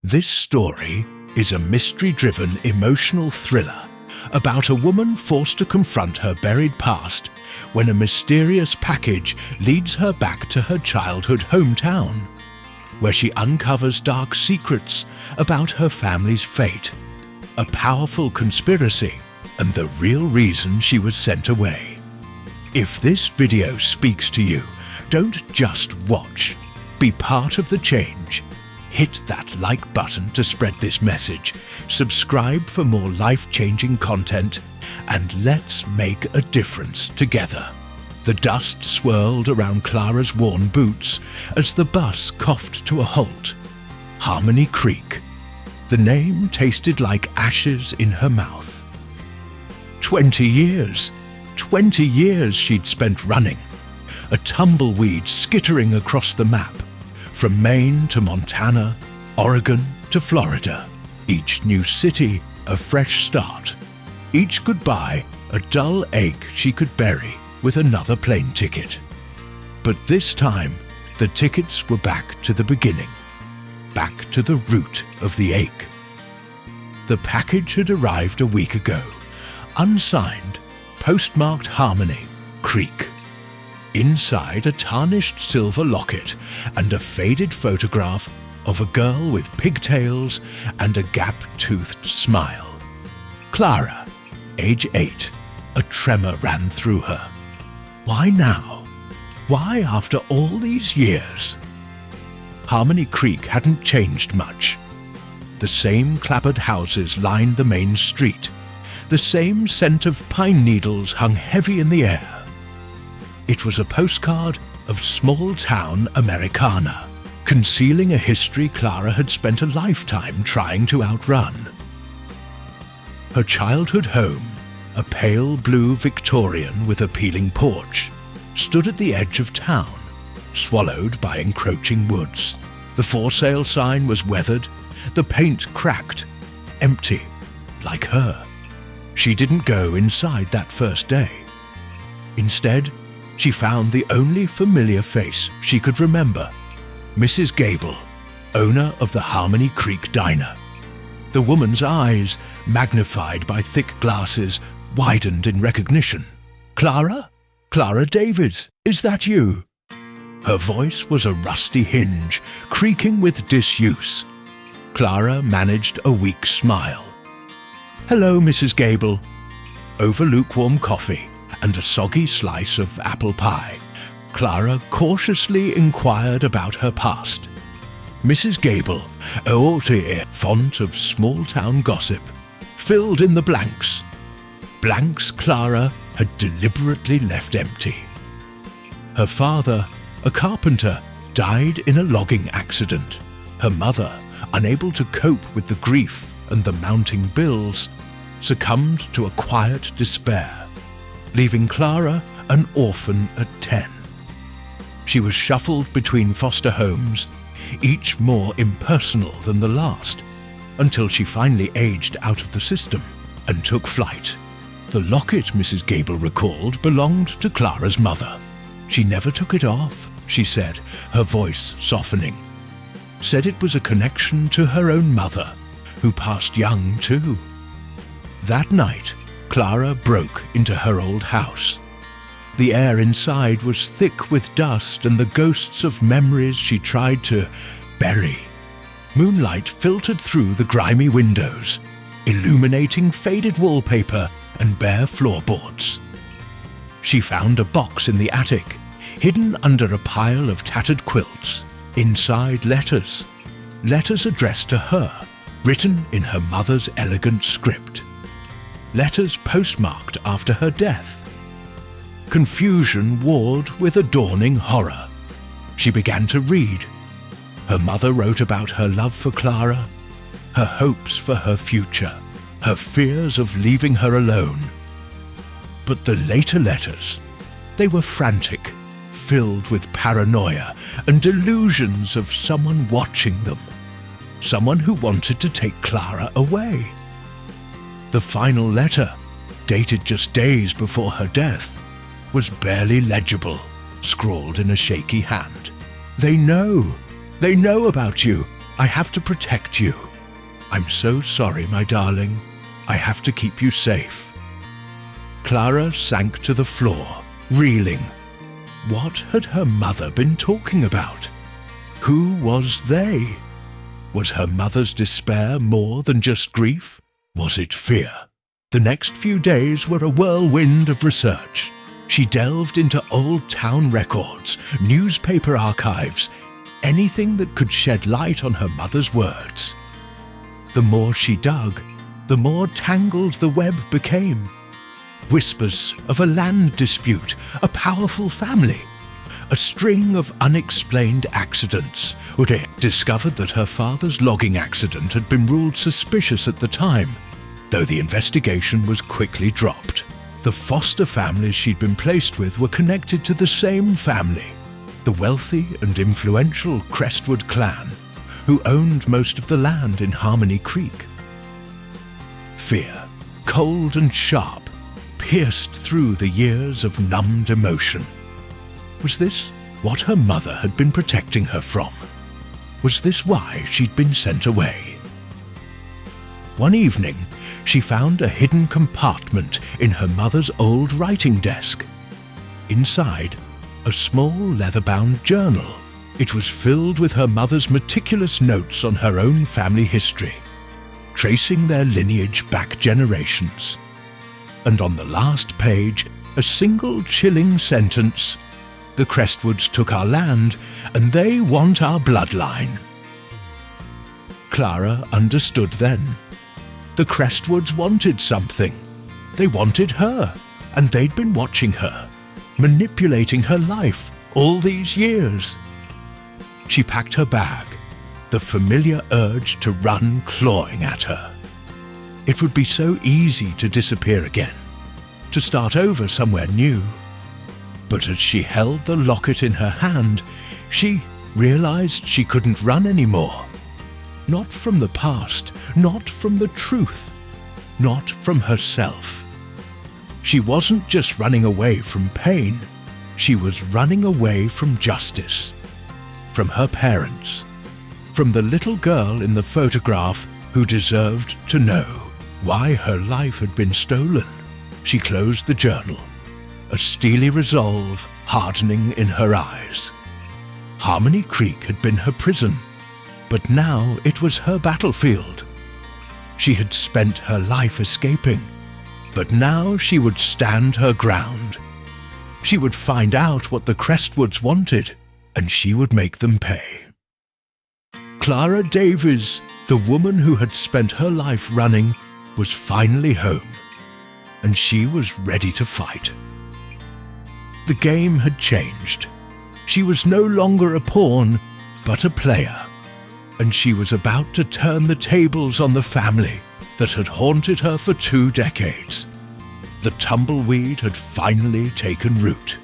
This story is a mystery-driven emotional thriller about a woman forced to confront her buried past when a mysterious package leads her back to her childhood hometown, where she uncovers dark secrets about her family's fate, a powerful conspiracy, and the real reason she was sent away. If this video speaks to you, don't just watch. Be part of the change. Hit that like button to spread this message, subscribe for more life-changing content, and let's make a difference together. The dust swirled around Clara's worn boots as the bus coughed to a halt. Harmony Creek. The name tasted like ashes in her mouth. 20 years. 20 years she'd spent running. A tumbleweed skittering across the map. From Maine to Montana, Oregon to Florida. Each new city a fresh start. Each goodbye a dull ache she could bury with another plane ticket. But this time, the tickets were back to the beginning. Back to the root of the ache. The package had arrived a week ago. Unsigned, postmarked Harmony Creek. Inside a tarnished silver locket and a faded photograph of a girl with pigtails and a gap-toothed smile. Clara, age 8. A tremor ran through her. Why now? Why after all these years? Harmony Creek hadn't changed much. The same clapboard houses lined the main street. The same scent of pine needles hung heavy in the air. It was a postcard of small-town Americana, concealing a history Clara had spent a lifetime trying to outrun. Her childhood home, a pale blue Victorian with a peeling porch, stood at the edge of town, swallowed by encroaching woods. The for-sale sign was weathered, the paint cracked, empty, like her. She didn't go inside that first day. Instead, she found the only familiar face she could remember, Mrs. Gable, owner of the Harmony Creek Diner. The woman's eyes, magnified by thick glasses, widened in recognition. "Clara? Clara Davids, is that you?" Her voice was a rusty hinge, creaking with disuse. Clara managed a weak smile. "Hello, Mrs. Gable." Over lukewarm coffee and a soggy slice of apple pie, Clara cautiously inquired about her past. Mrs. Gable, a haute font of small-town gossip, filled in the blanks. Blanks Clara had deliberately left empty. Her father, a carpenter, died in a logging accident. Her mother, unable to cope with the grief and the mounting bills, succumbed to a quiet despair, leaving Clara an orphan at 10. She was shuffled between foster homes, each more impersonal than the last, until she finally aged out of the system and took flight. The locket, Mrs. Gable recalled, belonged to Clara's mother. She never took it off, she said, her voice softening. Said it was a connection to her own mother, who passed young too. That night, Clara broke into her old house. The air inside was thick with dust and the ghosts of memories she tried to bury. Moonlight filtered through the grimy windows, illuminating faded wallpaper and bare floorboards. She found a box in the attic, hidden under a pile of tattered quilts. Inside letters. Letters addressed to her, written in her mother's elegant script. Letters postmarked after her death. Confusion warred with a dawning horror. She began to read. Her mother wrote about her love for Clara, her hopes for her future, her fears of leaving her alone. But the later letters, they were frantic, filled with paranoia and delusions of someone watching them, someone who wanted to take Clara away. The final letter, dated just days before her death, was barely legible, scrawled in a shaky hand. They know about you. I have to protect you. I'm so sorry, my darling. I have to keep you safe." Clara sank to the floor, reeling. What had her mother been talking about? Who was they? Was her mother's despair more than just grief? Was it fear? The next few days were a whirlwind of research. She delved into old town records, newspaper archives, anything that could shed light on her mother's words. The more she dug, the more tangled the web became. Whispers of a land dispute, a powerful family, a string of unexplained accidents. Uday discovered that her father's logging accident had been ruled suspicious at the time, though the investigation was quickly dropped. The foster families she'd been placed with were connected to the same family, the wealthy and influential Crestwood clan, who owned most of the land in Harmony Creek. Fear, cold and sharp, pierced through the years of numbed emotion. Was this what her mother had been protecting her from? Was this why she'd been sent away? One evening, she found a hidden compartment in her mother's old writing desk. Inside, a small leather-bound journal. It was filled with her mother's meticulous notes on her own family history, tracing their lineage back generations. And on the last page, a single chilling sentence: "The Crestwoods took our land, and they want our bloodline." Clara understood then. The Crestwoods wanted something. They wanted her, and they'd been watching her, manipulating her life all these years. She packed her bag, the familiar urge to run clawing at her. It would be so easy to disappear again, to start over somewhere new. But as she held the locket in her hand, she realized she couldn't run anymore. Not from the past, not from the truth, not from herself. She wasn't just running away from pain, she was running away from justice, from her parents, from the little girl in the photograph who deserved to know why her life had been stolen. She closed the journal, a steely resolve hardening in her eyes. Harmony Creek had been her prison, but now it was her battlefield. She had spent her life escaping, but now she would stand her ground. She would find out what the Crestwoods wanted, and she would make them pay. Clara Davies, the woman who had spent her life running, was finally home, and she was ready to fight. The game had changed. She was no longer a pawn, but a player, and she was about to turn the tables on the family that had haunted her for 2 decades. The tumbleweed had finally taken root.